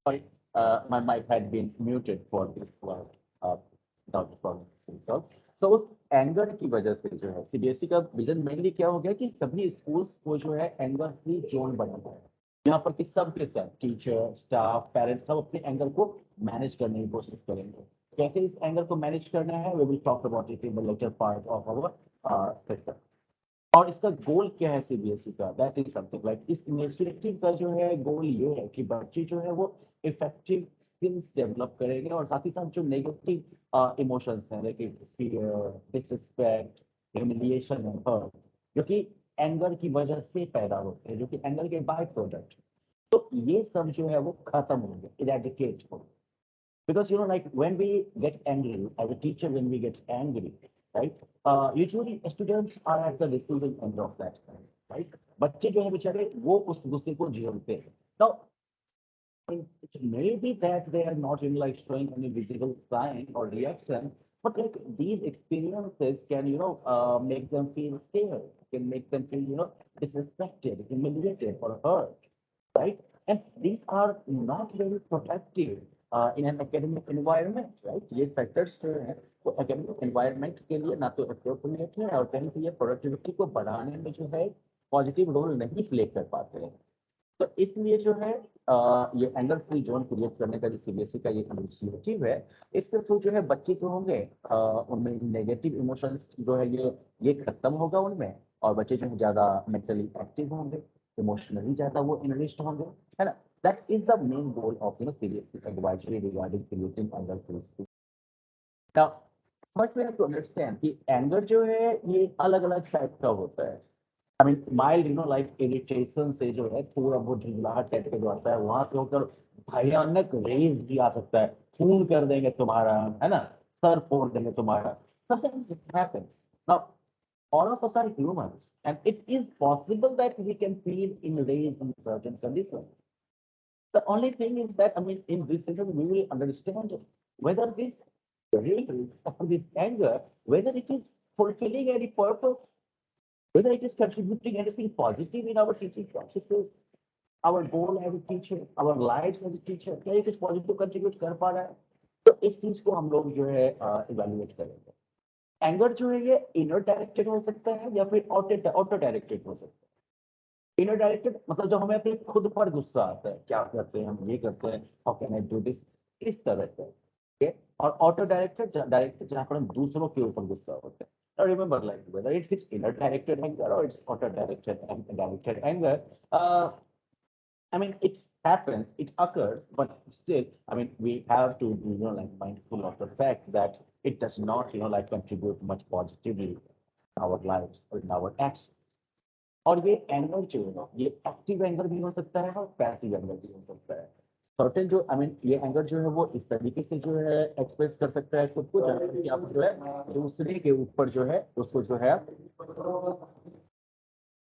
Sorry, my mic had been muted for this one. Uh, not for so so उस anger की वजह से जो है सीबीएसई का विजन मेनली क्या हो गया कि सभी स्कूल्स को जो है एंगर फ्री जोन बनाना है यहाँ पर कि सब के सब टीचर स्टाफ पेरेंट्स सब अपने एंगर को मैनेज करने की कोशिश करेंगे कैसे इस एंगर को मैनेज करना है we will talk about it in the latter part of our session और इसका गोल क्या है सीबीएसई का दैट इज समथिंग लाइक इस इनिशिएटिव का जो है गोल ये है कि बच्चे जो है वो इफेक्टिव स्किल्स डेवलप करेंगे और साथ ही साथ जो नेगेटिव इमोशंस हैं लाइक फियर डिसरिस्पेक्ट ह्यूमिलिएशन है हर्ट जो कि एंगर की वजह से पैदा होते हैं जो कि एंगर के बाय प्रोडक्ट तो ये सब जो है वो खत्म होंगे इरेडिकेट होंगे because like when we get angry as a teacher when we get angry right usually students are at the receiving end of that right बच्चे जो है बेचारे वो उस गुस्से को झेलते हैं now it may be that they are not like showing any visible sign or reaction but like these experiences can make them feel scared can make them feel disrespected humiliated or hurt right? And these are not very protective in an academic environment, right? ये factors जो हैं वो academic environment के लिए ना तो appropriate है और कहीं से ये productivity को बढ़ाने में जो है positive role नहीं play कर पाते हैं तो इसलिए जो है ये एंगर फ्री जोन क्रिएट करने का जो सीबीएसई का ये इनिशिएटिव है इसके थ्रू जो है बच्चे जो होंगे उनमें नेगेटिव इमोशंस जो है ये खत्म होगा उनमें और बच्चे जो है ज्यादा मेंटली एक्टिव होंगे इमोशनली ज्यादा वो इन्वेस्ट होंगे है ना that is the main goal of CBSE advisory regarding creating anger free now first we have to understand कि एंगर जो है ये अलग अलग टाइप का होता है I mean mild like irritation से जो है थोड़ा बहुत झुंझलाहट टाइप का जो आता है वहां से होकर भयानक रेज भी आ सकता है खून कर देंगे तुम्हारा है ना सर फोड़ देंगे तुम्हारा sometimes it happens now all of us are humans and it is possible that we can feel enraged in certain conditions the only thing is that I mean in this situation we will understand whether this rage or this anger whether it is fulfilling any purpose whether it is contributing anything positive in our teaching practices, our goal as a teacher, our lives as a teacher, क्या ये कुछ positive contribute कर पा रहा है तो इस चीज को हम लोग जो है इवेल्युएट करेंगे एंगर जो है ये इनर डायरेक्टेड हो सकता है या फिर ऑटो डायरेक्टेड हो सकता है इनर डायरेक्टेड मतलब जब हमें अपने खुद पर गुस्सा आता है क्या करते हैं हम ये करते हैं how can I do this इस तरह से okay? और ऑटो डायरेक्टेड जहां पर हम दूसरों के ऊपर गुस्सा होते हैं Now remember, like whether it is inner directed anger or it's auto directed anger, I mean it happens, it occurs, but still, I mean we have to be like mindful of the fact that it does not like contribute much positively in our lives or in our actions. और ये anger जो है ना ये active anger भी हो सकता है और पैसिव एंगर भी हो सकता है सर्टेन जो आई मीन ये एंगर जो है वो इस तरीके से जो है एक्सप्रेस कर सकता है खुद को जहाँ पर कि आप जो है दूसरे के ऊपर जो है उसको जो है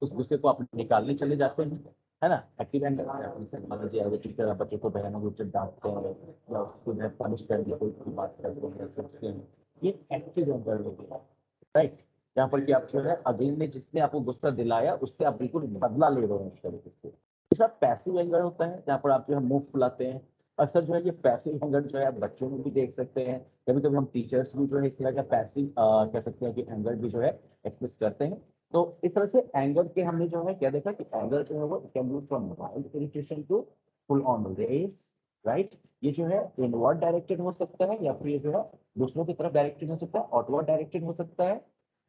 उस गुस्से को आप निकालने चले जाते हैं है ना एक्टिव एंगर मान लीजिए एज टीचर आप बच्चे को भयानक रूप से डांटते हैं या उसको जो है पनिश करने की बात करते हैं सोचते हैं ये एक्टिव एंगर हो गया राइट जहाँ पर कि आप जो है अगेन में जिसने आपको गुस्सा दिलाया उससे आप बिल्कुल बदला ले रहे हो उस तरीके से दूसरा पैसिव एंगर होता है जहाँ पर आप जो है मुंह फुलाते हैं अक्सर जो है ये पैसिव एंगर जो है आप बच्चों में भी देख सकते हैं कभी कभी हम टीचर्स भी जो है इस तरह का पैसिव कह सकते हैं कि एंगर भी जो है एक्सप्रेस करते हैं तो इस तरह से एंगर के हमने जो है क्या देखा कि एंगर जो है वो can move from mild irritation to full on rage right ये जो है इनवर्ड डायरेक्टेड हो सकता है या फिर ये जो है दूसरों की तरफ डायरेक्टेड हो सकता है आउटवर्ड डायरेक्टेड हो सकता है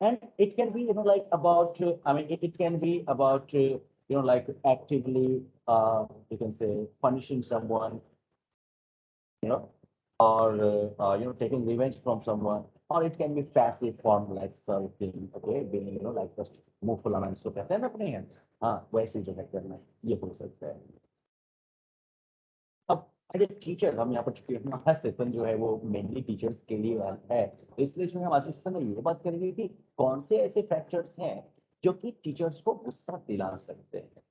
and it can be like about I mean it can be about like actively you can say punishing someone you know or taking revenge from someone or it can be passive form like sulking okay being like just मुंह फुलाना इसको कहते हैं ना अपने यहाँ हाँ वैसे जो है करना ये हो सकता है अब एज ए टीचर हम यहाँ पर चूंकि हमारा सेशन जो है वो मेनली टीचर्स के लिए है तो इसलिए जो है हम आज के सेशन में ये बात करेंगे कि कौन से ऐसे फैक्टर्स हैं जो कि टीचर्स को गुस्सा दिला सकते हैं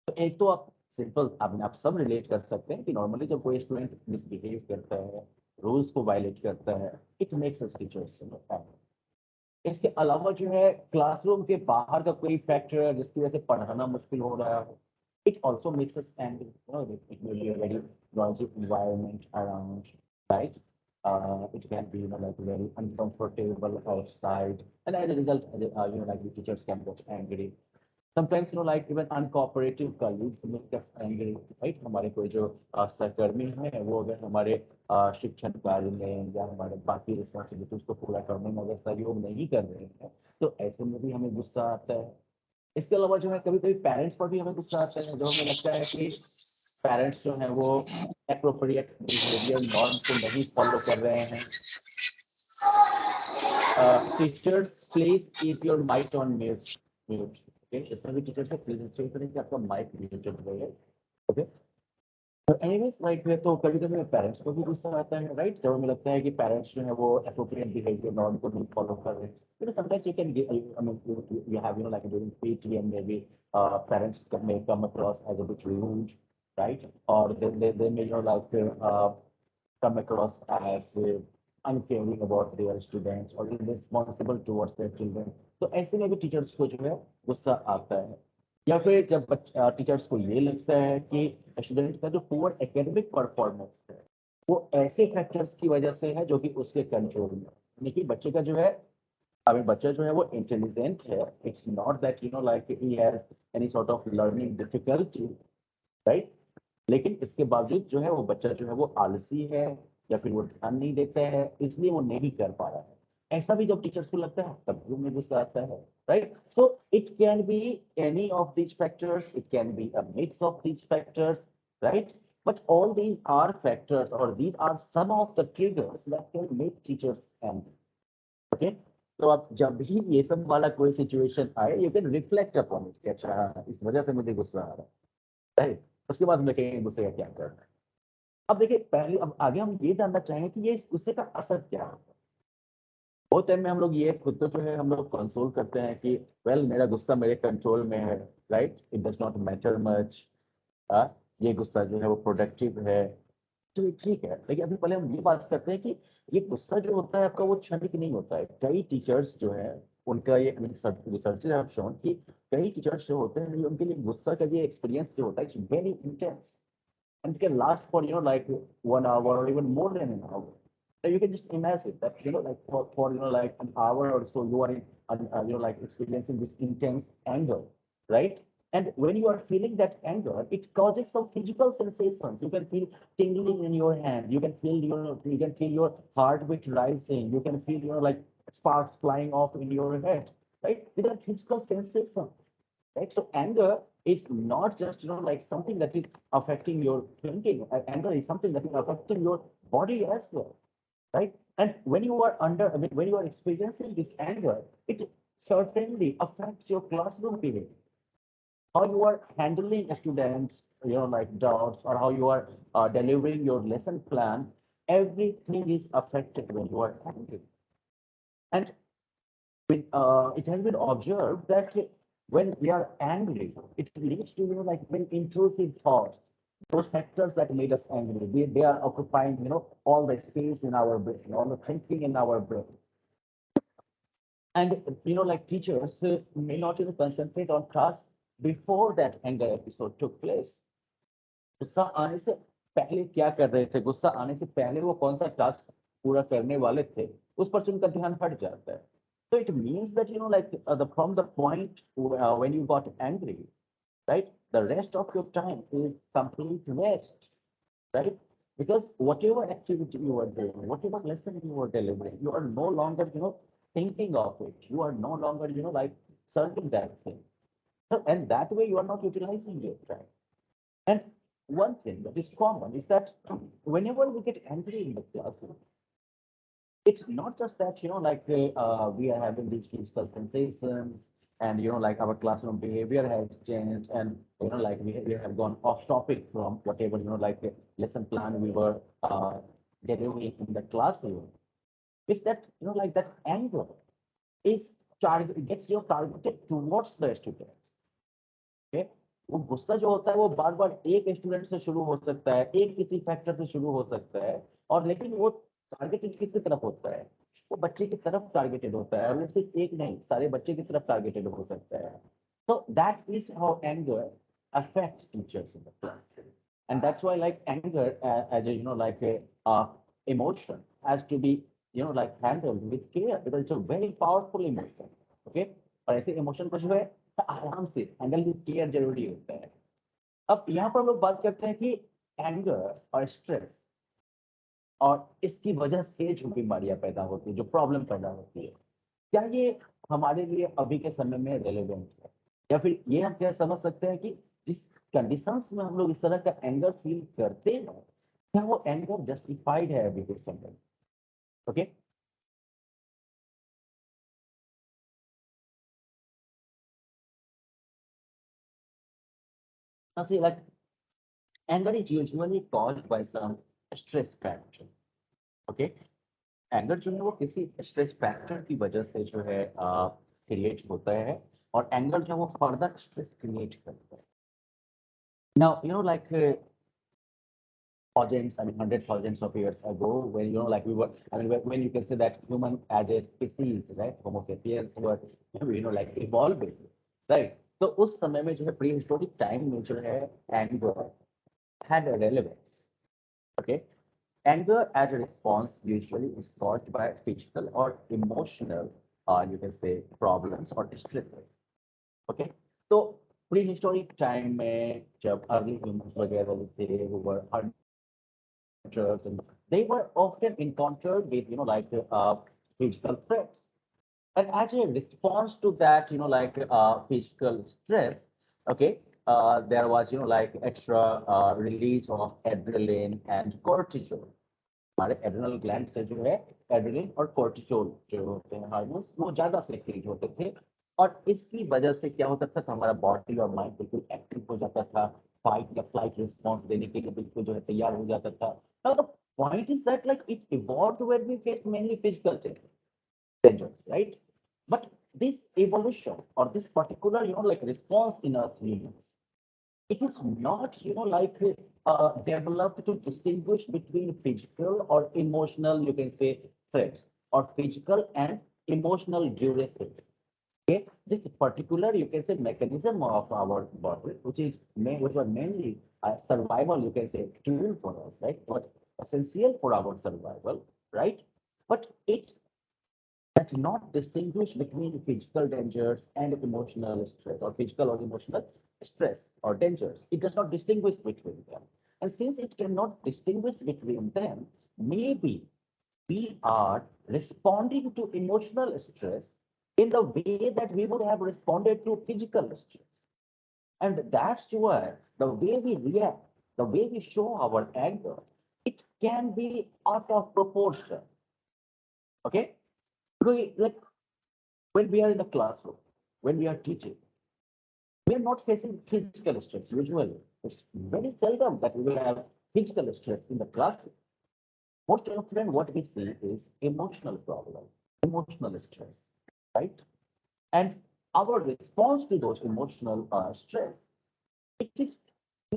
तो एक तो आप सिंपल आप सब रिलेट कर सकते हैं कि नॉर्मली जब कोई स्टूडेंट मिसबिहेव करता है रूल्स को वायलेट करता है इट मेक्स अस टीचर्स इसके अलावा जो है क्लासरूम के बाहर का कोई फैक्टर जिसकी वजह से पढ़ाना मुश्किल हो रहा है It also makes us angry. You know, it will be a very noisy environment around, right? It can be, you know, like very uncomfortable outside, and as a result, you know, like the teachers can get angry. Sometimes, you know, like even uncooperative colleagues make us angry, right? हमारे कोई जो सहकर्मी हैं वो अगर हमारे शिक्षण कार्य में या हमारे बाकी रिस्पॉन्सिबिलिटीज को पूरा करने में अगर सहयोग नहीं कर रहे हैं, तो ऐसे में भी हमें गुस्सा आता है। इसके अलावा जो है कभी कभी पेरेंट्स पर भी हमें गुस्सा आता है, जो हमें लगता है कि पेरेंट्स जो है वो एप्रोप्रिएट बिहेवियर नॉर्म को नहीं फॉलो कर रहे हैं। Teachers please keep your mic on mute. Okay, जितना भी टीचर्स है प्लीज इंश्योर करें कि आपका माइक म्यूटेड रहे। ओके, तो एनीवेज लाइक तो कभी कभी पेरेंट्स को भी गुस्सा आता है, राइट? जब हमें लगता है कि पेरेंट्स जो है वो एप्रोप्रिएट बिहेवियर नॉर्म को नहीं फॉलो कर रहे हैं, because sometimes you can get, I mean, you have, you know, like during PTM maybe parents may come across as a bit rude, right? Or they may, you know, like come across as uncaring about their students or irresponsible towards their children. तो ऐसे में भी teachers को जो है गुस्सा आता है। या फिर जब टीचर्स को ये लगता है कि स्टूडेंट का जो पुअर एकेडमिक परफॉर्मेंस है वो ऐसे फैक्टर्स की वजह से है जो कि उसके कंट्रोल में, यानी कि बच्चे का जो है, अभी बच्चा जो है वो इंटेलिजेंट है, it's not that you know like he has any sort of learning difficulty, right? लेकिन इसके बावजूद जो है वो बच्चा जो है वो आलसी है या फिर वो ध्यान नहीं देता है, इसलिए वो नहीं कर पा रहा है। ऐसा भी जब टीचर्स को लगता है तब भी उन्हें गुस्सा आता है, right? So it can be any of these factors, it can be a mix of these factors, right? But all these are factors और these are some of the triggers that can make teachers angry. Okay, तो आप जब भी ये सब वाला कोई situation आए, you can reflect upon it कि अच्छा हाँ, इस वजह से मुझे गुस्सा आ रहा है, राइट? उसके बाद में कहेंगे गुस्से का क्या करना है। अब देखिए, पहले अब आगे हम ये जानना चाहेंगे कि ये गुस्से का असर क्या है। बहुत टाइम में हम लोग ये खुद को जो है हम लोग कंसोल करते हैं कि वेल मेरा गुस्सा मेरे कंट्रोल में है, right? It does not matter much. ये गुस्सा जो है वो प्रोडक्टिव है, तो ये ठीक है। लेकिन अभी पहले हम ये बात करते हैं कि ये गुस्सा जो होता है आपका वो क्षणिक नहीं होता है। कई टीचर्स जो है उनका ये रिसर्चेज हैव शोन कि कई टीचर्स जो होते हैं उनके लिए गुस्सा का ये एक्सपीरियंस जो होता है it's very intense and it can last for, you know, like 1 hour or even more than an hour. So you can just imagine that, you know, like for you know, like an hour or so, you are in, you know, like experiencing this intense anger, right? And when you are feeling that anger, it causes some physical sensations. You can feel tingling in your hand. You can feel your heartbeat rising. You can feel, you know, like sparks flying off in your head, right? These are physical sensations, right? So anger is not just, you know, like something that is affecting your thinking. Anger is something that is affecting your body as well, right? And when you are under, I mean, when you are experiencing this anger, it certainly affects your classroom behavior, how you are handling students, you know, like doubts, or how you are delivering your lesson plan. Everything is affected when you are angry. And it has been observed that when we are angry, it leads to, you know, like very intrusive thoughts. Those factors that made us angry, they are occupying, you know, all the space in our brain, all the thinking in our brain. And, you know, like teachers may not even concentrate on class before that anger episode took place. गुस्सा आने से पहले क्या कर रहे थे, गुस्सा आने से पहले वो कौन सा टास्क पूरा करने वाले थे, उस पर उनका ध्यान हट जाता है। So it means that, you know, like from the point when you got angry, right, the rest of your time is complete rest, right? Because whatever activity you are doing, whatever lesson you are delivering, you are no longer, you know, thinking of it. You are no longer, you know, like serving that thing. So, and that way you are not utilizing your time. And one thing that is common is that whenever we get angry in the classroom, it's not just that, you know, like we are having these physical sensations and, you know, like our classroom behavior has changed and, you know, like we have gone off topic from whatever, you know, like lesson plan we were delivering in the classroom. It's that, you know, like that anger is gets your targeted towards the students. Okay? वो गुस्सा जो होता है वो बार बार एक student से शुरू हो सकता है, एक किसी फैक्टर से शुरू हो सकता है, और लेकिन वो टारगेटेड किसकी तरफ होता है, वो बच्चे की तरफ टारगेटेड होता है, और वो सिर्फ एक नहीं सारे बच्चे की तरफ टारगेटेड हो सकता है। तो that is how anger affects teachers in the classroom. And that's why like anger as a, like a emotion has to be, like handled with care because it's a very powerful emotion. Okay. और ऐसे emotion को जो है आराम से handle with care जरूरी होता है. अब यहाँ पर हम लोग बात करते हैं कि एंगर और स्ट्रेस और इसकी वजह से जो बीमारियां पैदा होती है, जो प्रॉब्लम पैदा होती है, क्या ये हमारे लिए अभी के समय में रेलेवेंट है या फिर ये हम क्या समझ सकते हैं कि जिस कंडीशंस में हम लोग इस तरह का एंगर फील करते हैं, क्या वो एंगर जस्टिफाइड है अभी के समय? Okay. Now see, like anger is usually caused by some stress factor. Okay. Anger जो है वो किसी स्ट्रेस फैक्टर की वजह से जो है क्रिएट होता है और एंगर जो है वो फर्दर स्ट्रेस क्रिएट करता है. Now like thousands, I mean, hundreds, thousands of years ago, when like we were, I mean, when you can say that human as a species, right, Homo sapiens were, like evolving, right? तो उस समय में जो है pre historic time में जो है anger had a relevance. Okay. Anger as a response usually is caused by physical or emotional, you can say, problems or distresses. Okay. So prehistoric time में जब early humans वगैरह थे, who were hunters, and they were often encountered with, like physical threats. And as a response to that, like physical stress, okay, there was, like extra release of adrenaline and cortisol. हमारे adrenal gland से जो है adrenaline और cortisol जो होते हैं hormones वो ज्यादा सेक्रेट होते थे और इसकी वजह से क्या होता था हमारा बॉडी और माइंड बिल्कुल एक्टिव हो जाता था, फाइट या फ्लाइट रिस्पॉन्स देने के लिए बिल्कुल जो है तैयार हो जाता था. Now the point is that like it evolved when we face mainly physical dangers, right? But this evolution or this particular, like response in us humans, it is not, like developed to distinguish between physical or emotional, you can say, threats or physical and emotional durations. Okay, this particular, you can say, mechanism of our body, which was mainly a survival, you can say, tool for us, right? But essential for our survival, right? But it does not distinguish between physical dangers and emotional stress or physical or emotional stress or dangers. It does not distinguish between them. And since it cannot distinguish between them, maybe we are responding to emotional stress in the way that we would have responded to physical stress. And that's why the way we react, the way we show our anger, it can be out of proportion. Okay? Like when we are in the classroom, when we are teaching, we are not facing physical stress usually. It's very seldom that we will have physical stress in the classroom. Most often, what we see is emotional problem, emotional stress, right? And our response to those emotional stress, it is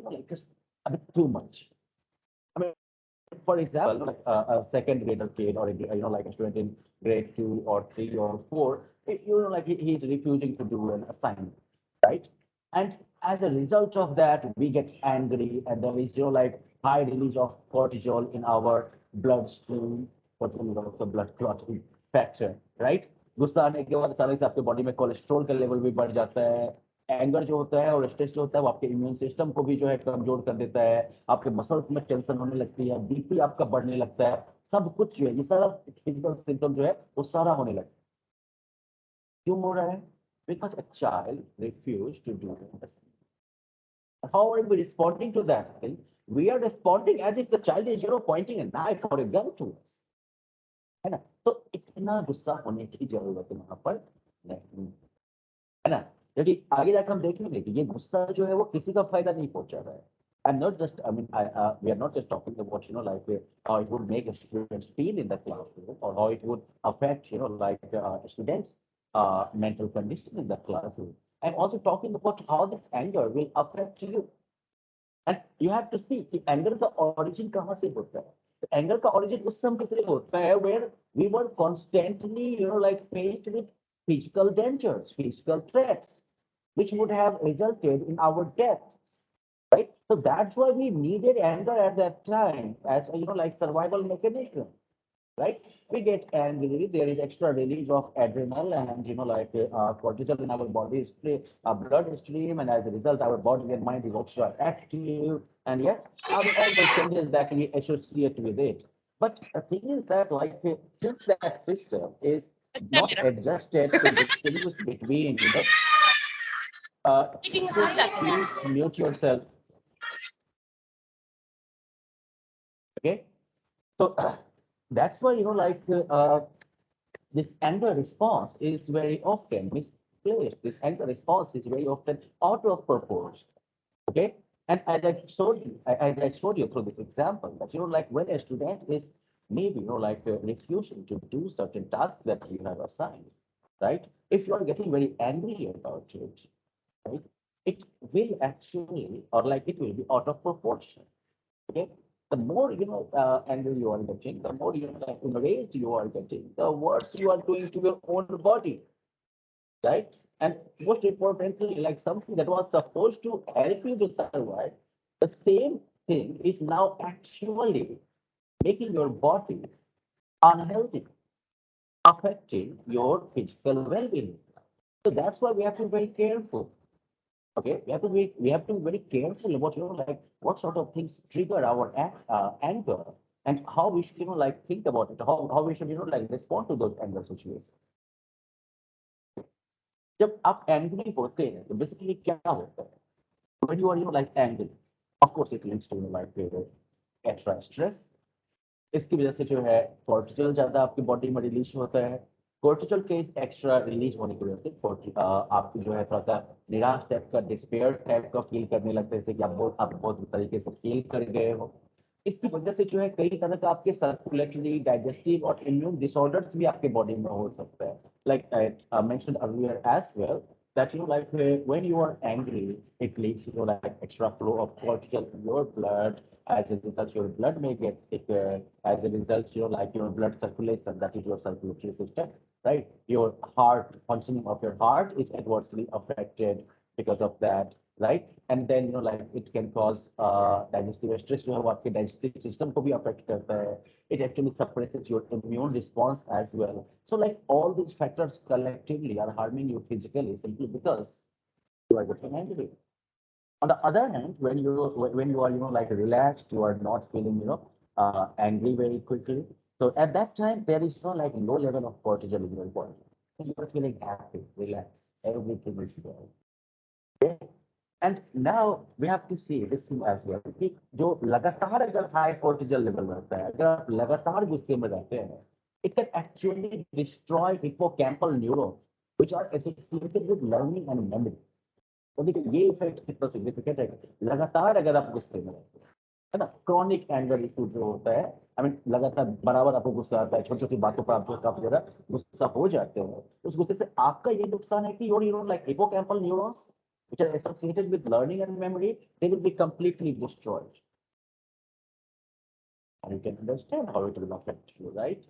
like just a bit too much. I mean, for example, like a second grader kid or like a student in grade 2 or 3 or 4, like he's refusing to do an assignment, right? And as a result of that, we get angry, and there is like high release of cortisol in our bloodstream. Cortisol is also blood clot factor, right? गुस्सा आने के बाद अचानक से आपके body में cholesterol का level भी बढ़ जाता है. एंगर जो होता है और स्ट्रेस जो होता है वो आपके इम्यून सिस्टम को भी जो है कमजोर कर देता है, आपके मसल्स में टेंशन होने लगती है, बीपी आपका बढ़ने लगता है, सब कुछ जो है ये सारा फिजिकल सिम्टम जो है वो सारा होने लगता है. क्यों हो रहा है? Because a child refused to do this. How are we responding to that thing? We are responding as if the child is, pointing a knife or a gun to us. है ना? तो इतना गुस्सा होने की जरूरत वहां पर नहीं है ना, क्योंकि आगे जाकर हम देखेंगे कि ये गुस्सा जो है वो किसी का फायदा नहीं पहुंचा रहा है. And not just, I mean, we are not just talking about, like how it would make a student feel in the classroom or how it would affect, like students' mental condition in the classroom. I'm also talking about how this anger will affect you. And you have to see कि anger का origin कहाँ से होता है. Anger का origin उस समय से होता है where we were constantly, like faced with physical dangers, physical threats, which would have resulted in our death. right? So that's why we needed anger at that time as like survival mechanism, right? We get angry, there is extra release of adrenaline and like cortisol in our body stream, blood stream, and as a result, our body and mind is extra active, and yeah, all the changes that we associate with it. But the thing is that since that system is अच्छा not मेरा adjusted to distinguish between, meeting में so साथ जाते हैं please mute yourself, okay? So that's why this anger response is very often misplaced. This anger response is very often out of proportion. Okay. And as I showed you through this example, that like when a student is maybe refusing to do certain tasks that you have assigned, right? If you are getting very angry about it, right, it will actually, or like it will be out of proportion. Okay. The more angry you are getting, the more enraged you are getting, the worse you are doing to your own body, right? And most importantly, like something that was supposed to help you to survive, the same thing is now actually making your body unhealthy, affecting your physical well-being. So that's why we have to be very careful. Okay, we have to be very careful about like what sort of things trigger our anger and how we should like think about it, how we should like respond to those anger situations. जब आप angry होते हैं तो basically क्या होता है when you are like angry, of course it leads to like extra stress. इसकी वजह से जो है कोर्टिजोल ज्यादा आपकी बॉडी में रिलीज होता है. कोर्टिजोल के इस एक्स्ट्रा रिलीज होने की वजह से आपको जो है थोड़ा सा निराश टाइप का, डिस्पेयर टाइप का फील करने लगता है, जैसे कि आप बहुत तरीके से फील कर गए हो. इसकी वजह से जो है कई तरह का आपके सर्कुलेटरी, डाइजेस्टिव और इम्यून डिसऑर्डर्स भी आपके बॉडी में हो सकता है. Like I mentioned earlier as well that like when you are angry, it leads to like extra flow of cortisol in your blood. As a result, your blood may get thicker. As a result, like your blood circulation, that is your circulatory system, right? Your heart, functioning of your heart is adversely affected because of that, right? And then like it can cause digestive stress, जो है वो आपके digestive system को भी affect करता है. It actually suppresses your immune response as well. So like all these factors collectively are harming you physically simply because you are getting angry. On the other hand, when you are like relaxed, you are not feeling angry very quickly. So at that time, there is no like low level of cortisol in your body. You are feeling happy, relaxed, everything is well. Okay? And now we have to see this thing as well कि जो लगातार अगर high कोर्टिजल level रहता है, अगर आप लगातार गुस्से में रहते हैं, it can actually destroy hippocampal neurons which are associated with learning and memory. तो देखिए ये इफेक्ट कितना सिग्निफिकेंट है. लगातार अगर आप गुस्से में रहते हैं, है ना, क्रॉनिक एंगर इशू जो होता है, आई मीन लगातार बराबर आपको गुस्सा आता है, छोटी छोटी बातों पर आप जो काफी ज्यादा गुस्सा हो जाते हो, उस गुस्से से आपका ये नुकसान है कि your like hippocampal neurons which are associated with learning and memory, they will be completely destroyed. And you can understand how it will affect you, right?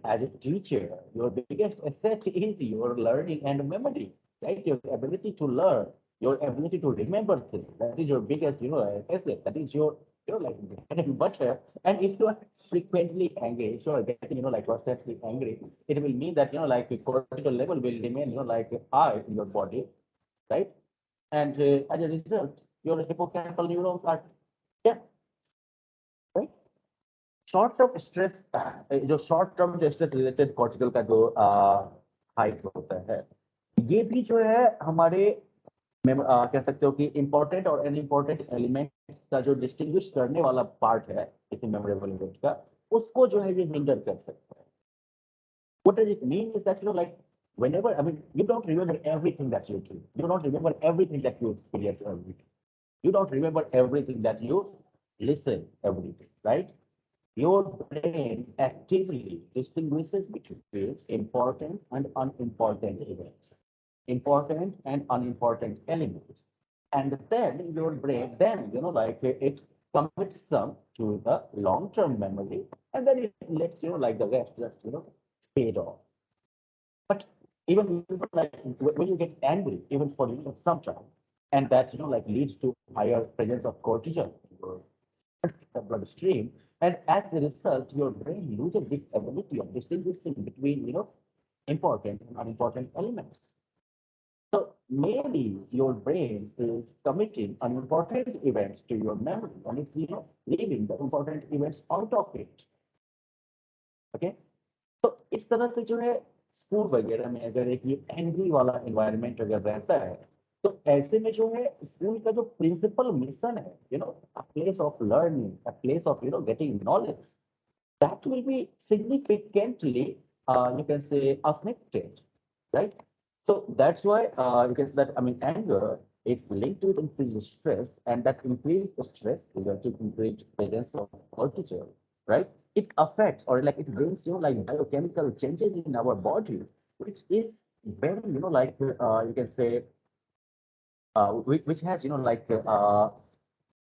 As a teacher, your biggest asset is your learning and memory, right? Your ability to learn, your ability to remember things. That is your biggest, asset. That is your like bread and butter. And if you are frequently angry, if you are getting, like constantly angry, it will mean that, like the cortisol level will remain, like high in your body, right? And as a result, your hippocampal neurons are dead, right? Short term stress, जो short term जो stress related cortical का जो height होता है, ये भी जो है हमारे कह सकते हो कि इंपॉर्टेंट और अनइम्पॉर्टेंट एलिमेंट्स का जो डिस्टिंग्विश करने वाला पार्ट है किसी मेमोरेबल इवेंट का, उसको जो है ये हिंडर कर सकता है. What does it mean is that like whenever, I mean, you don't remember everything that you do, you don't remember everything that you experience every day, you don't remember everything that you listen every day, right? Your brain actively distinguishes between important and unimportant events, important and unimportant elements. And then your brain, then, like it commits them to the long-term memory, and then it lets, like the rest just, fade off. But even like when you get angry, even for some time, and that like leads to higher presence of cortisol in the bloodstream, and as a result, your brain loses this ability of distinguishing between important and unimportant elements. So maybe your brain is committing an important event to your memory, and it's leaving the important events out of it. Okay, तो इस तरह से जो है school वगैरह में अगर एक ये एंग्री वाला एनवायरनमेंट अगर रहता है, तो ऐसे में जो है स्कूल का जो प्रिंसिपल मिशन है, a place of learning, a place of getting knowledge, that will be significantly, you can say, affected, right? So that's why you can say that, I mean, anger is linked with increased stress, and that increased stress is going to increase presence of cortisol, right? It affects, or like it brings, like biochemical changes in our body, which is very, you can say, which has,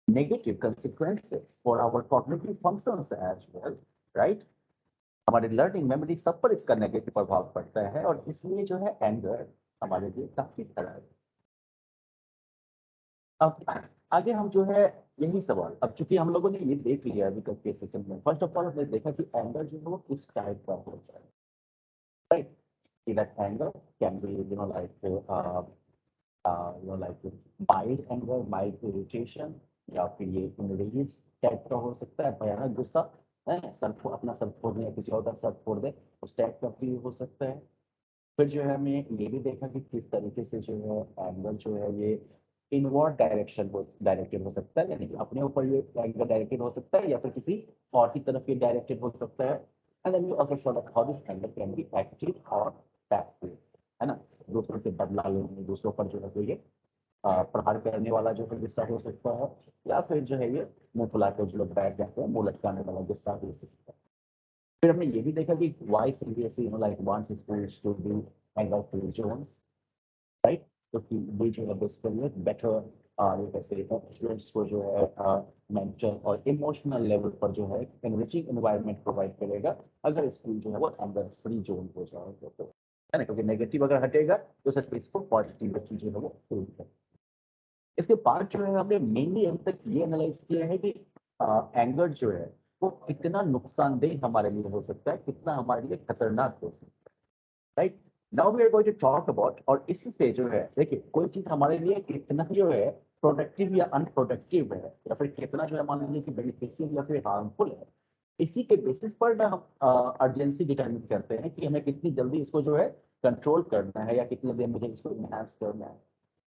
negative consequences for our cognitive functions as well, right? हमारे learning memory सब पर इसका negative प्रभाव पड़ता है, और इसलिए जो है एंगर हमारे लिए काफी खराब है। अब आगे हम जो है यही सवाल, अब चूंकि हम लोगों ने ये देख लिया अभी तक के सेशन में, फर्स्ट ऑफ ऑल हमने देखा कि एंगर जो है वो किस टाइप का होता है, right? that anger can be like mild anger, mild irritation, या फिर ये enraged टाइप का हो सकता है, भयानक गुस्सा है, सर को अपना सर फोड़ने या किसी और का सर फोड़ दे, उस टाइप का भी हो सकता है। फिर जो है हमने ये भी देखा कि किस तरीके से जो है एंगर जो है ये इनवर्ड डायरेक्शन को डायरेक्टेड हो सकता है, यानी कि अपने ऊपर ये एंगर डायरेक्टेड हो सकता है, या फिर किसी और की तरफ ये डायरेक्टेड हो सकता है। And then you also show that how this anger can be active और पैसिव, है ना? दूसरों से बदला लेने, दूसरों पर जो है तो ये प्रहार करने वाला जो है गुस्सा हो सकता है, या फिर जो है ये मुंह फुलाकर जो लोग बैठ जाते हैं, मुंह लटकाने वाला गुस्सा हो सकता है। फिर हमने ये भी देखा कि why seriously like wants schools to be anger free zones, right? तो कि ये जो है बेसिकली बेटर जैसे स्टूडेंट्स को जो है मेंटल और इमोशनल लेवल पर जो है एनरिचिंग एनवायरनमेंट प्रोवाइड करेगा, अगर स्कूल जो है वो एंगर फ्री जोन हो जाएगा तो, है ना? क्योंकि नेगेटिव अगर हटेगा तो उस स्पेस को पॉजिटिव चीजें है वो फिल करेगा। इसके बाद जो है हमने मेनली अभी तक ये एनालाइज किया है कि एंगर जो है वो कितना नुकसानदेह हमारे लिए हो सकता है, कितना हमारे लिए खतरनाक हो सकता है, right? Now we are going to talk about, और इससे जो है देखिए कोई चीज हमारे लिए कितना जो है प्रोडक्टिव या अनप्रोडक्टिव है, या फिर कितना जो है मान लीजिए कि बेनिफिशियल या फिर हार्मफुल है, इसी के बेसिस पर ना हम अर्जेंसी डिटरमिन करते हैं कि हमें कितनी जल्दी इसको जो है कंट्रोल करना है, या कितनी देर मुझे इसको इनहांस करना है।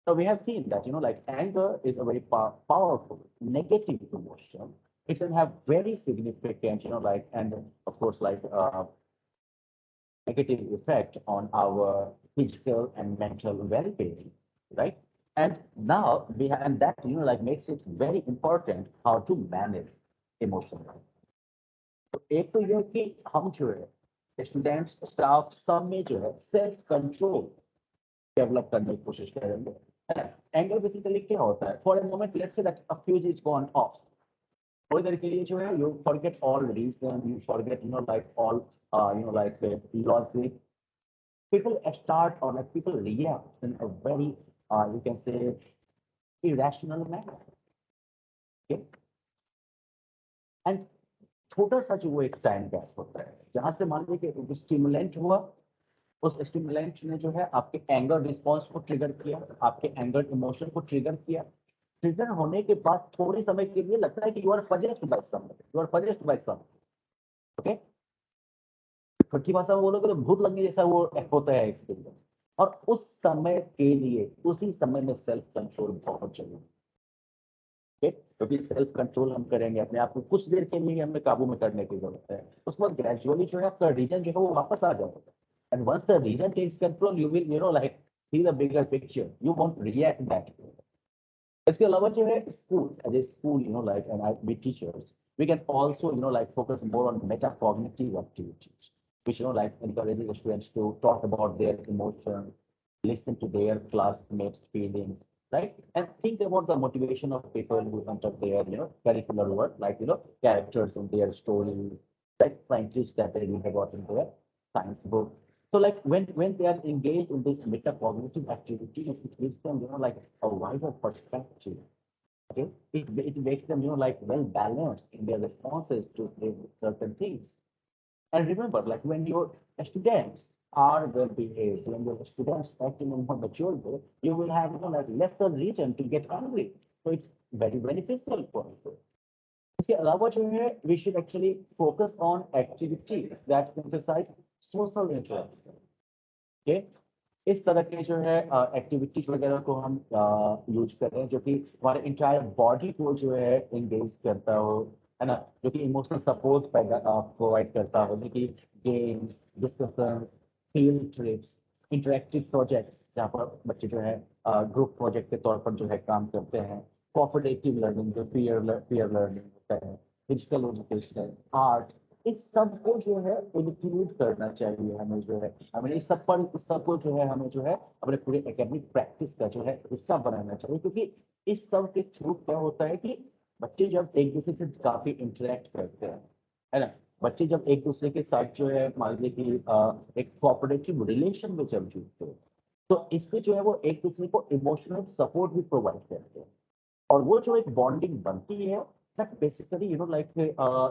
So we have seen that, like anger is a very powerful negative emotion. It can have very significant, like, and of course, like negative effect on our physical and mental well-being, right? And now we have, and that, like makes it very important how to manage emotion. तो एक तो यह कि हम जो है students, staff सब में जो है सेल्फ कंट्रोल डेवलप करने की कोशिश करेंगे। एंगर बेसिकली क्या होता है? For a moment let's say that a fuse is gone off, थोड़ी देर के लिए जो है you forget all reason, you forget like all like logic, people start, or like people react in a very you can say irrational manner, okay? And छोटा सा जो वो एक टाइम गैप होता है जहां से मान लीजिए कि स्टिमुलेंट हुआ, उस स्टिमुलेंट ने जो है आपके एंगर रिस्पॉन्स को ट्रिगर किया, आपके एंगर इमोशन को ट्रिगर किया। ट्रिगर होने के बाद थोड़े समय के लिए लगता है कि you are possessed by someone, you are possessed by someone, okay? खट्टी भाषा में बोलोगे तो भूत लगने जैसा वो होता है एक्सपीरियंस, और उस समय के लिए उसी समय में सेल्फ कंट्रोल बहुत जरूरी है, क्योंकि सेल्फ कंट्रोल हम करेंगे अपने आप को कुछ देर के लिए हमें काबू में करने की जरूरत है, उसके बाद ग्रेजुअली जो है आपका रीजन जो है वो वापस आ जाएगा। And once the reason takes control you will like see the bigger picture, you won't react that. इसके अलावा जो है schools, as a school like and I be teachers, we can also like focus more on metacognitive activities, which like encourages the students to talk about their emotions, listen to their classmates feelings, right? And think about the motivation of people who enter their curricular work, like characters in their stories, like scientists that they read about in their science book, So like when they are engaged in this metacognitive activities, it gives them, like a wider perspective. Okay, it makes them, like well balanced in their responses to certain things. And remember, like when your students are well behaved, when your students act in a more mature way, you will have, like lesser reason to get angry. So it's very beneficial for you. इसके अलावा जो है, we should actually focus on activities that emphasize social interaction. Okay? इस तरह के जो है activities वगैरह को हम यूज करें जो कि हमारे इंटायर बॉडी को जो है एंगेज करता हो, है ना, जो कि इमोशनल सपोर्ट प्रोवाइड करता हो, जैसे कि games, discussions, field trips, interactive projects जहाँ पर बच्चे जो है ग्रुप प्रोजेक्ट के तौर पर जो है काम करते हैं, कोऑपरेटिव लर्निंग जो पीयर लर्निंग होता है, फिजिकल एजुकेशन, आर्ट, इस सब को जो है इंक्लूड करना चाहिए हमें, जो है हमें इस सब को जो है हमें जो है अपने पूरे एकेडमिक प्रैक्टिस का जो है हिस्सा बनाना चाहिए, क्योंकि इस सब के थ्रू क्या होता है कि बच्चे जब एक दूसरे से काफी इंटरेक्ट करते हैं, है ना, बच्चे जब एक दूसरे के साथ जो है मान लीजिए कि एक कोऑपरेटिव रिलेशन में जब जुड़ते हैं, तो इससे जो है वो एक दूसरे को इमोशनल सपोर्ट भी प्रोवाइड करते हैं, और वो जो एक बॉन्डिंग बनती है, that basically like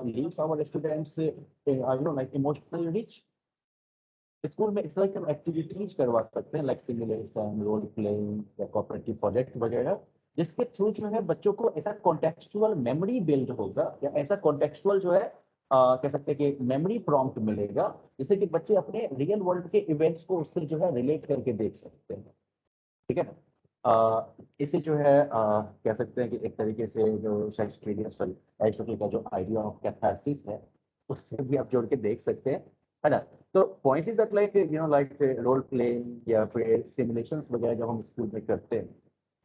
leaves our students like emotionally rich. School में इस तरह की एक्टिविटीज करवा सकते हैं, लाइक सिमुलेशन, रोल प्लेइंग या कोऑपरेटिव प्रोजेक्ट वगैरह, जिसके थ्रू जो है बच्चों को ऐसा कॉन्टेक्चुअल मेमोरी बिल्ड होगा, या ऐसा कॉन्टेक्चुअल जो है कह सकते हैं कि मेमोरी प्रॉम्प्ट मिलेगा, जिससे कि बच्चे अपने रियल वर्ल्ड के इवेंट्स को उससे जो है रिलेट करके देख सकते हैं। ठीक है ना, इसे जो है कह सकते हैं कि एक तरीके से जो शेक्सपियरियन एरिस्टोटल का जो आइडिया ऑफ कैथारसिस है, उससे भी आप जोड़ के देख सकते हैं, है ना। तो point is that like like role playing या फिर सिमुलेशंस वगैरह जब हम स्कूल में करते हैं,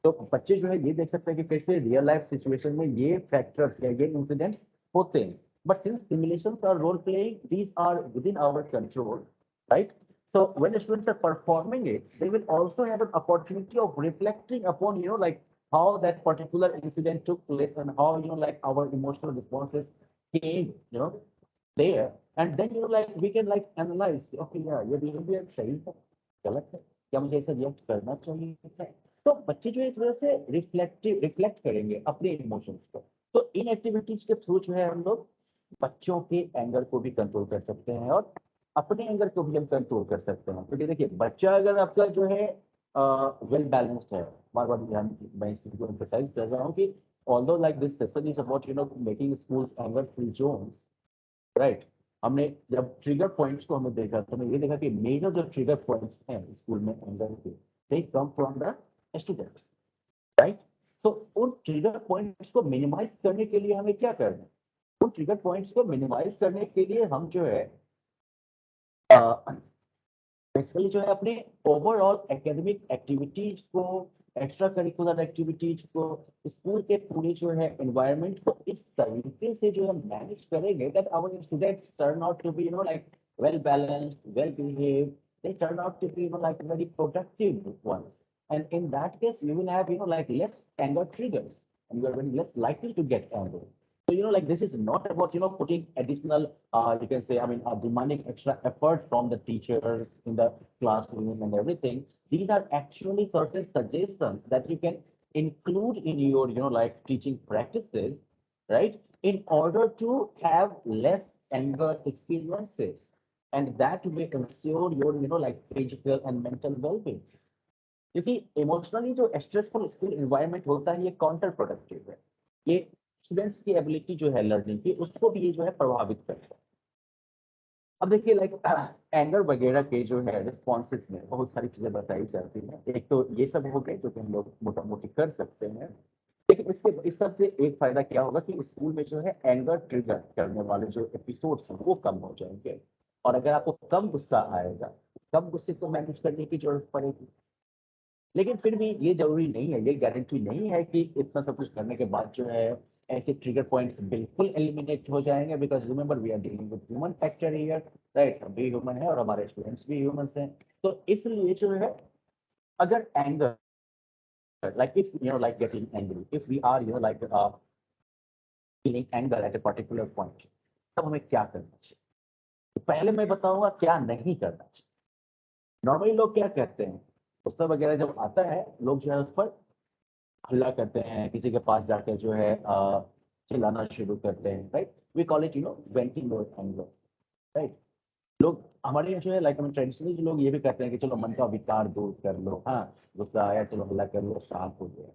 तो बच्चे जो है ये देख सकते हैं कि कैसे रियल लाइफ सिचुएशन में ये फैक्टर्स या ये इंसिडेंट्स होते हैं, बट सिंस सिमुलेशंस और role playing these are within our control, right? So when the students are performing it, they will also have an opportunity of reflecting upon, like how that particular incident took place and how, like our emotional responses came, there. And then, like we can like analyze, okay, yeah, ये behavior सही है, गलत है, क्या मुझे ऐसे react करना चाहिए था? तो बच्चे जो है इस वजह से रिफ्लेक्ट करेंगे अपने इमोशंस को। तो इन एक्टिविटीज के थ्रू जो है हम लोग बच्चों के एंगर को भी कंट्रोल कर सकते हैं, और अपने एंगर को भी हम कंट्रोल कर सकते हैं, क्योंकि देखिए बच्चा अगर आपका जो है वेल बैलेंस्ड है, बार बार मैं इस चीज को एम्फसाइज कर रहा हूँ कि although like this session is about making schools anger free zones, right? हमने जब ट्रिगर पॉइंट्स को हमें देखा, तो हमने ये देखा कि मेजर जो ट्रिगर पॉइंट्स हैं स्कूल में एंगर के, they come from the students, right? तो उन ट्रिगर पॉइंट्स को मिनिमाइज करने के लिए हमें क्या करना है? उन ट्रिगर पॉइंट्स को मिनिमाइज करने के लिए हम जो है बेसिकली जो है अपने ओवरऑल एकेडमिक एक्टिविटीज को, एक्स्ट्रा करिकुलर एक्टिविटीज को, स्कूल के पूरे जो है एनवायरनमेंट को इस तरीके से जो है मैनेज करेंगे that our students turn out to be like well balanced, well behaved, they turn out to be like very productive ones, and in that case you will have like less anger triggers, and you are very less likely to get angry. So, like this is not about, putting additional, you can say, I mean, demanding extra effort from the teachers in the classroom and everything. These are actually certain suggestions that you can include in your, like teaching practices, right? In order to have less anger experiences. And that will ensure your, like physical and mental well-being. क्योंकि emotionally जो stressful school environment होता है ये counter productive है, ये students की ability जो है लर्निंग की उसको भी ये जो है प्रभावित करता है। अब देखिए लाइक एंगर वगैरह के जो है रिस्पॉन्सेज में बहुत सारी चीजें बताई जाती हैं, एक तो ये सब हो गए जो कि हम लोग मोटा मोटी कर सकते हैं, लेकिन इसके इस सब से एक फायदा क्या होगा कि स्कूल में जो है एंगर ट्रिगर करने वाले जो एपिसोड्स हैं वो कम हो जाएंगे, और अगर आपको कम गुस्सा आएगा, कम गुस्से को मैनेज करने की जरूरत पड़ेगी। लेकिन फिर भी ये जरूरी नहीं है, ये गारंटी नहीं है कि इतना सब कुछ करने के बाद जो है ऐसे ट्रिगर पॉइंट्स बिल्कुल एलिमिनेट हो जाएंगे, because remember we are dealing with human factor here, right? हम भी ह्यूमन है और हमारे स्टूडेंट्स भी ह्यूमंस हैं। तो इसलिए जो है अगर anger like if like getting angry, if we are like feeling anger at a particular point, तब हमें क्या करना चाहिए? तो पहले मैं बताऊंगा क्या नहीं करना चाहिए। नॉर्मली लोग क्या कहते हैं, गुस्सा वगैरह जब आता है लोग जो है उस पर हल्ला करते हैं, किसी के पास जाकर जो है चिल्लाना शुरू करते हैं, right. We call it venting your anger, right. लोग हमारे यहाँ जो है लाइक हमें ट्रेडिशनली जो लोग ये भी कहते हैं कि चलो मन का विकार दूर कर लो, हाँ गुस्सा आया चलो हल्ला कर लो शांत हो गया।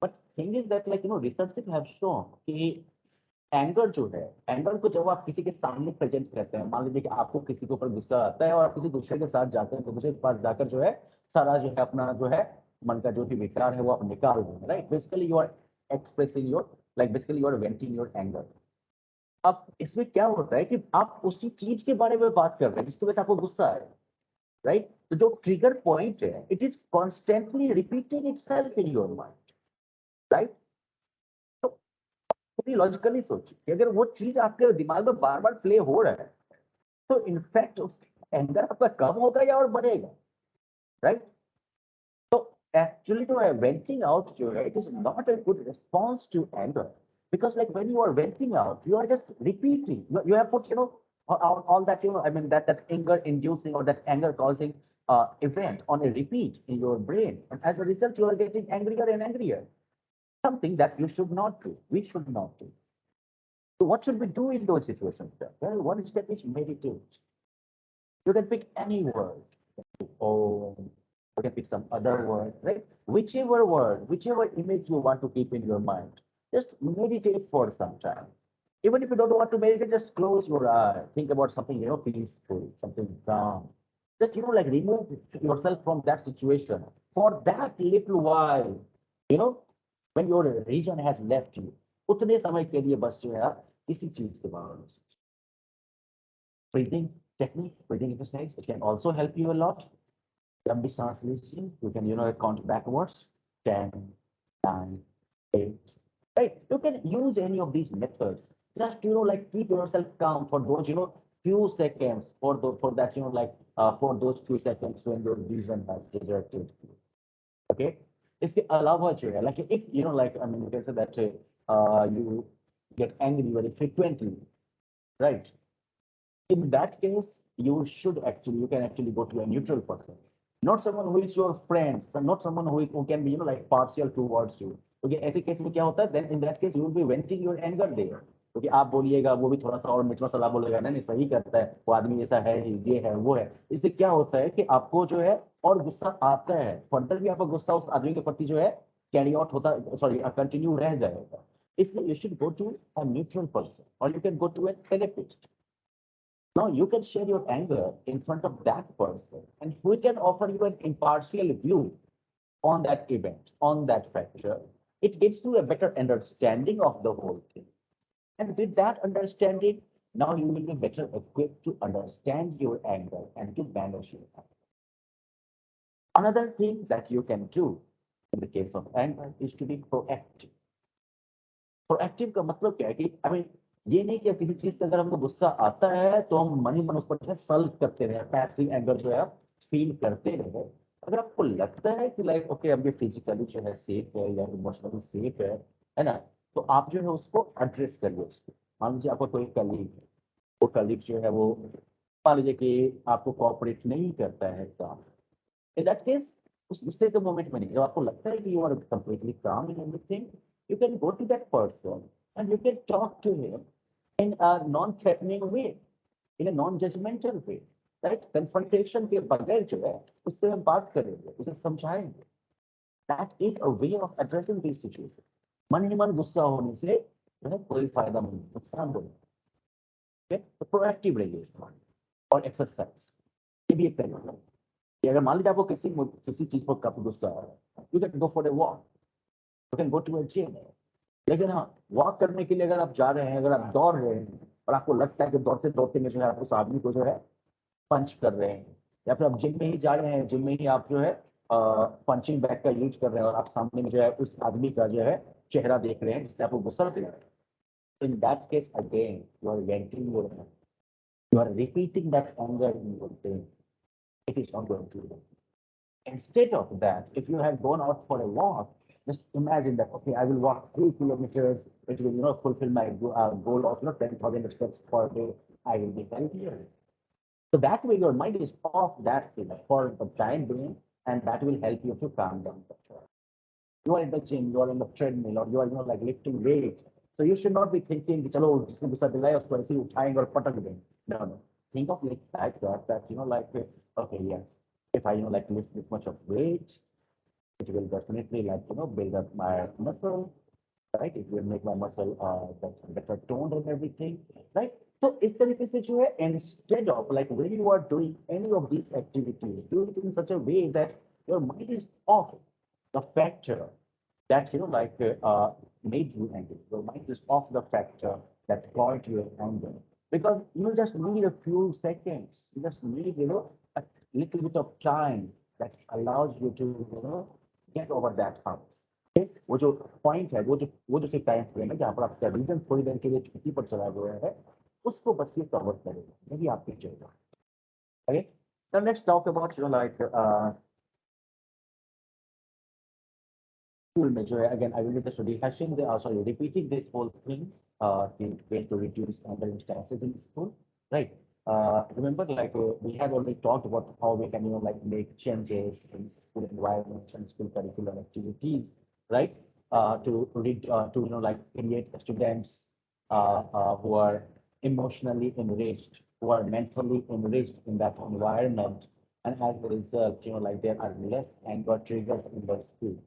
But thing is that like research have shown कि एंगर जो है, एंगर को जब आप किसी के सामने प्रेजेंट करते हैं, मान लीजिए कि आपको किसी के ऊपर गुस्सा आता है और आप किसी दूसरे के साथ जाकर हैं, तो दूसरे के पास जाकर जो है सारा जो है अपना जो है मन का जो भी विकार है वो आप निकाल देंगे, right. Basically you are expressing your like basically you are venting your anger. अब इसमें क्या होता है कि आप उसी चीज के बारे में बात कर रहे हैं जिसकी वजह से आपको गुस्सा है, राइट। तो जो ट्रिगर पॉइंट है it is constantly repeating itself in your mind, right. तो पूरी लॉजिकली सोचिए कि अगर वो चीज आपके दिमाग में बार बार प्ले हो रहा है तो इनफैक्ट उस एंगर आपका कम होगा या और बढ़ेगा, राइट। तो एक्चुअली तो वेंटिंग आउट जो है it is not a good response to anger because like when you are venting out you are just repeating, you have put all that I mean that anger inducing or that anger causing event on a repeat in your brain, and as a result you are getting angrier and angrier, something that you should not do, we should not do. So what should we do in those situations then? Well, one step is meditate. You can pick any word. Oh, you can pick some other word, right? Whichever word, whichever image you want to keep in your mind, just meditate for some time. Even if you don't want to meditate, just close your eye. Think about something, peaceful, something calm. Just, like remove yourself from that situation for that little while. You know, when your region has left you, उतने समय के लिए बस जो है आप किसी चीज के बारे में breathing technique, breathing exercise, it can also help you a lot. Lambda सांस लीजिए, you can count backwards, 10, 9, 8, right. You can use any of these methods, just like keep yourself calm for those few seconds, for that for those few seconds when your vision has deserted you. Okay. इसके अलावा जो है like if like I mean you can say that you get angry very frequently, right. In that case, you can actually go to a neutral person, not someone who is your friend, not someone who can be, like partial towards you. Okay, ऐसे case में क्या होता है? Then in that case, you will be venting your anger there. क्योंकि आप बोलिएगा वो भी थोड़ा सा और मीठा सलाह बोलेगा, नहीं नहीं सही करता है, वो आदमी ऐसा है, ये है वो है। इससे क्या होता है कि आपको जो है और गुस्सा आता है, फर्दर भी आपका गुस्सा उस आदमी के प्रति जो है कैरी आउट होता, सॉरी कंटिन्यू रह जाएगा। इसलिए you should go to a neutral person और you can go to a therapist. Now you can share your anger in front of that person, and we can offer you an impartial view on that event, on that factor. It gives you a better understanding of the whole thing. And with that understanding, now you will be better equipped to understand your anger and to manage your anger. Another thing that you can do in the case of anger is to be proactive. Proactive का मतलब क्या है कि I mean ये नहीं कि किसी चीज से अगर हमको गुस्सा आता है तो हम मन ही मन उस पर जो है सल्व करते रहे, पैसिव एंगर जो है आप फील करते रहे। अगर आपको लगता है कि लाइक ओके अब ये फिजिकली जो है सेफ है या इमोशनली सेफ है ना, तो आप जो है उसको एड्रेस करिए उसको। मान लीजिए आपका कोई कलीग है, वो कलीग जो है वो मान लीजिए कि आपको कोऑपरेट नहीं करता है काम। In that case, उस गुस्से के मोमेंट में नहीं, जब आपको लगता है कि you are completely calm in everything, you can go to that person and you can talk to him in a non-threatening way, in a non-judgmental way, right? Confrontation के बगैर जो है उससे हम बात करेंगे, उसे समझाएंगे। That is a way of addressing these situations. मन ही मन गुस्सा होने से जो है कोई फायदा नहीं, नुकसान होगा। Okay? तो प्रोएक्टिव रहिए इस बारे में। और एक्सरसाइज ये भी एक तरीका है कि अगर मान लीजिए आपको किसी चीज पर काफी गुस्सा आ रहा है, you can go for a walk, you can go to a gym. लेकिन हाँ, वॉक करने के लिए अगर आप जा रहे हैं, अगर आप दौड़ रहे हैं और आपको लगता है कि दौड़ते दौड़ते में जो है आप उस आदमी को जो है पंच कर रहे हैं, या फिर आप जिम में ही जा रहे हैं, जिम में ही आप जो है पंचिंग बैग का यूज कर रहे हैं और आप सामने में जो है उस आदमी का जो है चेहरा देख रहे हैं जिससे आपको गुस्सा दे रहा है, in that case again you are venting your, you are repeating that anger in your brain. It is not going to work. Instead of that, if you have gone out for a walk, just imagine that, okay, I will walk 3 kilometers, which will, fulfill my goal of 10,000 steps per day. I will be healthier. So that way your mind is off that thing for the time being, and that will help you to calm down. You are in the gym, you are in the treadmill, or you are, like lifting weight. So you should not be thinking, chalo, जिसने दूसरा दिलाया उसको ऐसे ही उठाएंगे और पटक देंगे. No, no. Think of it like that, like, okay, yeah, if I, like lift this much of weight, it will definitely like, build up my muscle, right? It will make my muscle better toned and everything, right? So इस तरीके से जो है, instead of like when you are doing any of these activities, do it in such a way that your mind is off the factor that like made you angry. Your mind is off the factor that caused your anger, because you just need a few seconds. You just need a little bit of time that allows you to get over that hump. Okay? वो जो point है, वो जो time frame है जहाँ पर आपका reason थोड़ी देर के लिए छुट्टी पर चला गया है, उसको बस ये कवर करेगा, यही आपकी चाहिए. Okay, now let's talk about like school measure. Again, I will be just rehashing sorry, repeating this whole thing, the way to reduce anger instances in school, right? Remember, like we have already talked about how we can, like make changes in school environment and school curricular activities, right? To like create students who are emotionally enriched, who are mentally enriched in that environment, and as a result, like there are less anger triggers in the school,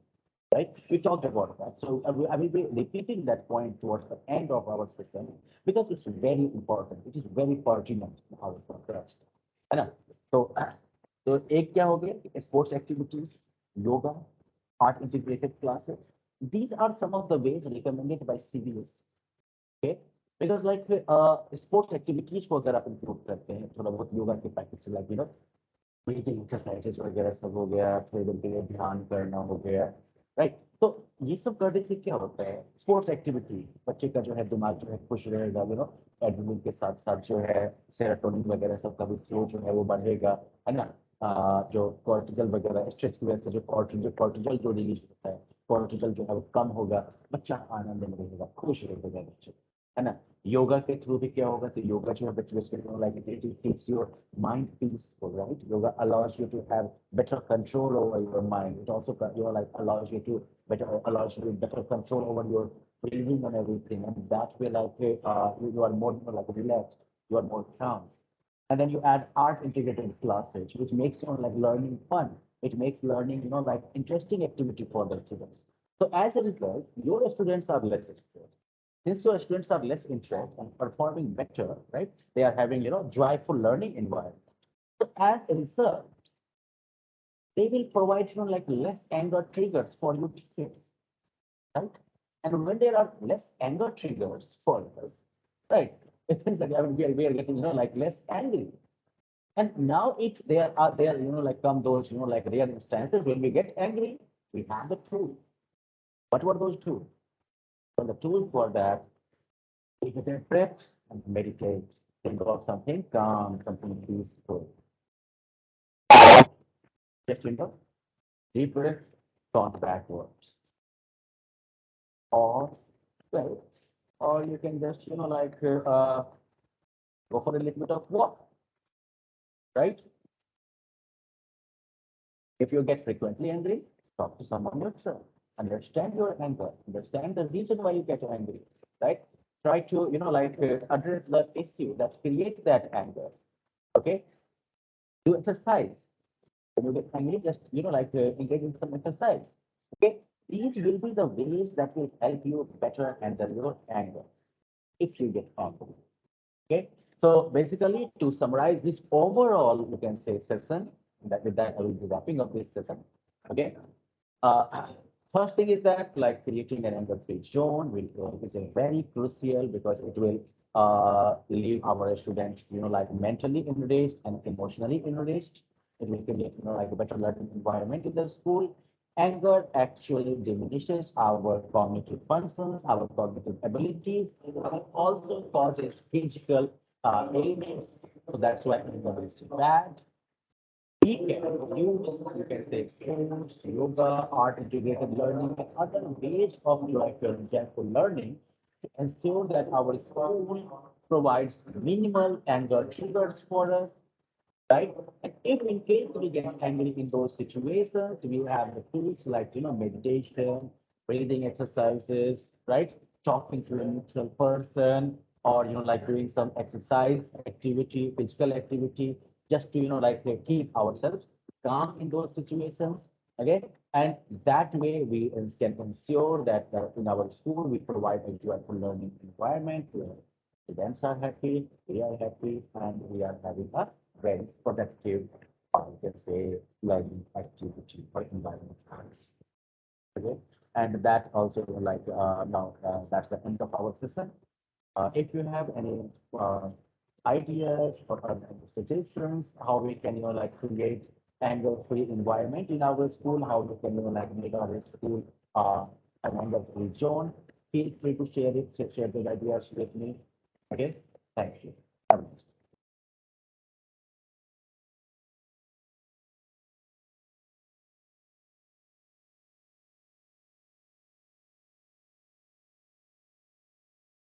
right? We talked about that. So I will be repeating that point towards the end of our session because it's very important. It is very pertinent in our context. है ना? तो एक क्या हो गया? Sports activities, yoga, art integrated classes. These are some of the ways recommended by CBS. Okay? Because like sports activities को अगर आप improve करते हैं, थोड़ा बहुत योगा के practice like ब्रीथिंग एक्सरसाइजेस वगैरह सब हो गया, थोड़ी देर के लिए ध्यान करना हो गया, राइट? तो ये सब करने से क्या होता है? स्पोर्ट्स एक्टिविटी, बच्चे का जो है दिमाग जो है खुश रहेगा, एड्रेनलिन के साथ साथ जो है सेरोटोनिन वगैरह सब का भी फ्लो जो है वो बढ़ेगा, है ना? जो कॉर्टिजल वगैरह स्ट्रेस की वजह से जो कॉर्टिजल जो रिलीज होता है, कॉर्टिजल जो है वो कम होगा, बच्चा आनंद में रहेगा, खुश रहेगा बच्चे, है ना? योगा के थ्रू भी क्या होगा? तो योगा जो है बच्चे like it keeps your mind peaceful, right? Yoga allows you to have better control over your mind. It also like allows you to better control over your breathing and everything, and that way like you are more like relaxed, you are more calm. And then you add art integrated classes, which makes like learning fun. It makes learning like interesting activity for the students. So as a result, your students are less stressed. Since your students are less interested and performing better, right? They are having joyful learning environment. So as a result, they will provide like less anger triggers for your kids, right? And when there are less anger triggers for us, right? It means that we are getting like less angry. And now if there like come those like rare instances when we get angry, we have the tools. What were those tools? Well, the tools for that, take a deep breath and meditate. Think of something calm, something peaceful. Just deep breath, count backwards. Or well, or you can just like go for a little bit of walk, right? If you get frequently angry, talk to someone neutral. Understand your anger. Understand the reason why you get angry, right? Try to like address the issue that creates that anger. Okay, do exercise. When you get angry, just like engage in some exercise. Okay, these will be the ways that will help you better handle your anger if you get angry. Okay, so basically to summarize this overall, you can say session. That with that I will be wrapping up this session. Okay, uh, first thing is that like creating an anger-free zone will is a very crucial because it will leave our students like mentally enriched and emotionally enriched. It will create like a better learning environment in the school. Anger actually diminishes our cognitive functions, our cognitive abilities, and also causes physical ailments. So that's why anger is bad. We can use, you can say, sports, yoga, art integrated learning, and other ways of joyful learning to ensure that our school provides minimal anger triggers for us. right? And if in case we get angry in those situations, we have the tools like, meditation, breathing exercises, right? Talking to a neutral person, or, like doing some exercise activity, physical activity, just to, keep ourselves calm in those situations. Okay. And that way we can ensure that in our school, we provide a joyful learning environment where students are happy, we are happy, and we are having a very productive, or you can say, learning activity or environment. Okay. And that also now that's the end of our session. If you have any uh, ideas or any suggestions how we can create anger-free environment in our school, how we can make our school an anger-free zone, feel free to share it, share the ideas with me. Okay, thank you.